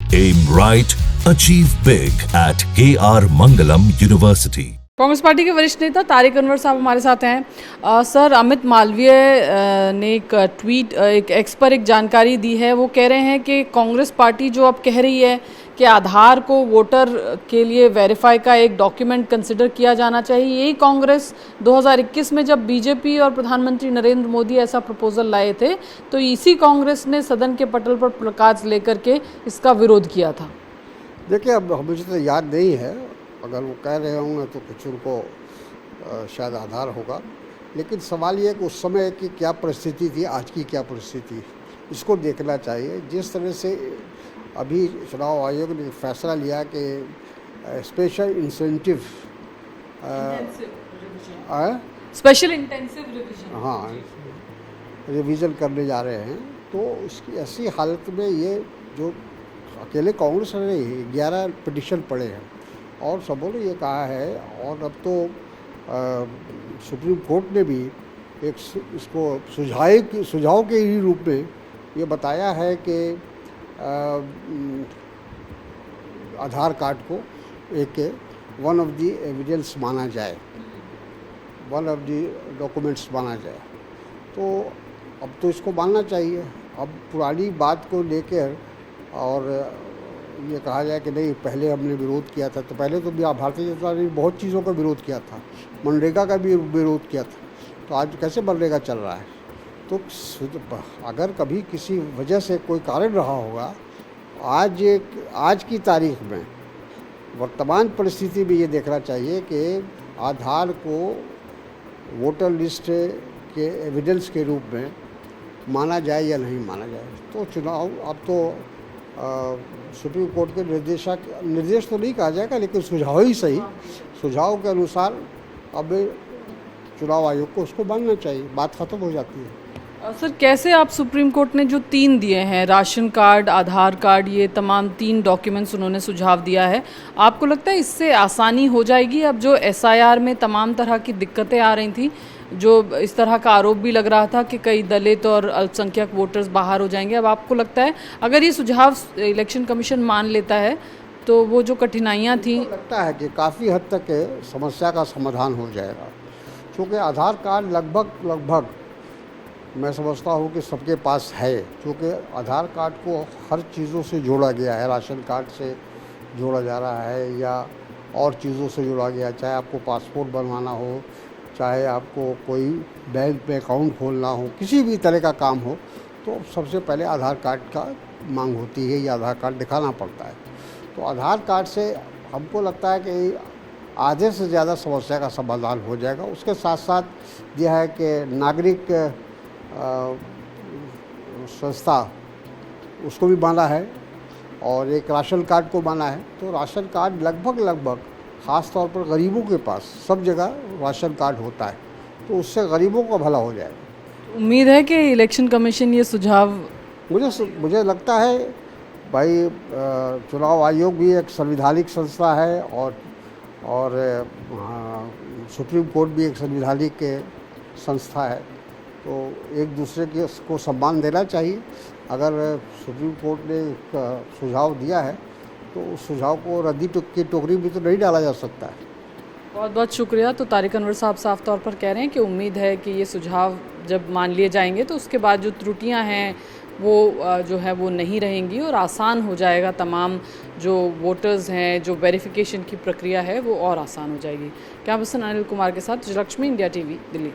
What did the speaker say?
Aim right, achieve big at KR Mangalam University. Congress party के वरिष्ठ नेता तारिक अनवर साहब हमारे साथ हैं। सर, अमित मालवीय ने एक ट्वीट एक एक्स पर एक जानकारी दी है। वो कह रहे हैं कि कांग्रेस पार्टी जो अब कह रही है कि आधार को वोटर के लिए वेरीफाई का एक डॉक्यूमेंट कंसिडर किया जाना चाहिए, यही कांग्रेस 2021 में जब बीजेपी और प्रधानमंत्री नरेंद्र मोदी ऐसा प्रपोजल लाए थे तो इसी कांग्रेस ने सदन के पटल पर प्लकार्ड्स लेकर के इसका विरोध किया था। देखिए, अब मुझे तो याद नहीं है, अगर वो कह रहे होंगे तो कुछ उनको शायद आधार होगा, लेकिन सवाल ये कि उस समय की क्या परिस्थिति थी, आज की क्या परिस्थिति, इसको देखना चाहिए। जिस तरह से अभी चुनाव आयोग ने फैसला लिया कि special incentive special intensive revision, हाँ, रिवीजन करने जा रहे हैं, तो इसकी ऐसी हालत में ये जो अकेले कांग्रेस ने 11 पिटीशन पड़े हैं और सबों ने ये कहा है, और अब तो सुप्रीम कोर्ट ने भी एक इसको सुझाव के ही रूप में ये बताया है कि आधार कार्ड को एक वन ऑफ दी एविडेंस माना जाए, वन ऑफ दी डॉक्यूमेंट्स माना जाए। तो अब तो इसको मानना चाहिए। अब पुरानी बात को लेकर और ये कहा जाए कि नहीं पहले हमने विरोध किया था, तो पहले तो भारतीय जनता पार्टी ने बहुत चीज़ों का विरोध किया था, मनरेगा का भी विरोध किया था, तो आज कैसे मनरेगा चल रहा है? तो अगर कभी किसी वजह से कोई कारण रहा होगा, आज की तारीख में वर्तमान परिस्थिति में ये देखना चाहिए कि आधार को वोटर लिस्ट के एविडेंस के रूप में माना जाए या नहीं माना जाए। तो चुनाव अब तो सुप्रीम कोर्ट के निर्देश तो नहीं कहा जाएगा, लेकिन सुझाव ही सही, सुझाव के अनुसार अब चुनाव आयोग को उसको मानना चाहिए, बात खत्म हो जाती है। सर, कैसे आप सुप्रीम कोर्ट ने जो 3 दिए हैं, राशन कार्ड, आधार कार्ड, ये तमाम 3 डॉक्यूमेंट्स उन्होंने सुझाव दिया है, आपको लगता है इससे आसानी हो जाएगी? अब जो SIR में तमाम तरह की दिक्कतें आ रही थी, जो इस तरह का आरोप भी लग रहा था कि कई दलित और अल्पसंख्यक वोटर्स बाहर हो जाएंगे, अब आपको लगता है अगर ये सुझाव इलेक्शन कमीशन मान लेता है तो वो जो कठिनाइयाँ थीं, लगता है कि काफ़ी हद तक समस्या का समाधान हो जाएगा, क्योंकि आधार कार्ड लगभग मैं समझता हूँ कि सबके पास है, क्योंकि आधार कार्ड को हर चीज़ों से जोड़ा गया है, राशन कार्ड से जोड़ा जा रहा है या और चीज़ों से जोड़ा गया, चाहे आपको पासपोर्ट बनवाना हो, चाहे आपको कोई बैंक में अकाउंट खोलना हो, किसी भी तरह का काम हो, तो सबसे पहले आधार कार्ड का मांग होती है या आधार कार्ड दिखाना पड़ता है। तो आधार कार्ड से हमको लगता है कि आधे से ज़्यादा समस्या का समाधान हो जाएगा। उसके साथ साथ यह है कि नागरिक संस्था उसको भी माना है और एक राशन कार्ड को माना है। तो राशन कार्ड लगभग ख़ास तौर पर गरीबों के पास सब जगह राशन कार्ड होता है, तो उससे गरीबों का भला हो जाएगा। उम्मीद है कि इलेक्शन कमीशन ये सुझाव, मुझे लगता है भाई, चुनाव आयोग भी एक संवैधानिक संस्था है और सुप्रीम कोर्ट भी एक संवैधानिक संस्था है, तो एक दूसरे को सम्मान देना चाहिए। अगर सुप्रीम कोर्ट ने सुझाव दिया है तो उस सुझाव को रद्दी की टोकरी में तो नहीं डाला जा सकता है। बहुत बहुत शुक्रिया। तो तारिक अनवर साहब साफ तौर पर कह रहे हैं कि उम्मीद है कि ये सुझाव जब मान लिए जाएंगे तो उसके बाद जो त्रुटियां हैं वो जो है वो नहीं रहेंगी और आसान हो जाएगा, तमाम जो वोटर्स हैं, जो वेरिफिकेशन की प्रक्रिया है वो और आसान हो जाएगी। कैमरा पर्सन अनिल कुमार के साथ लक्ष्मी, इंडिया TV, दिल्ली।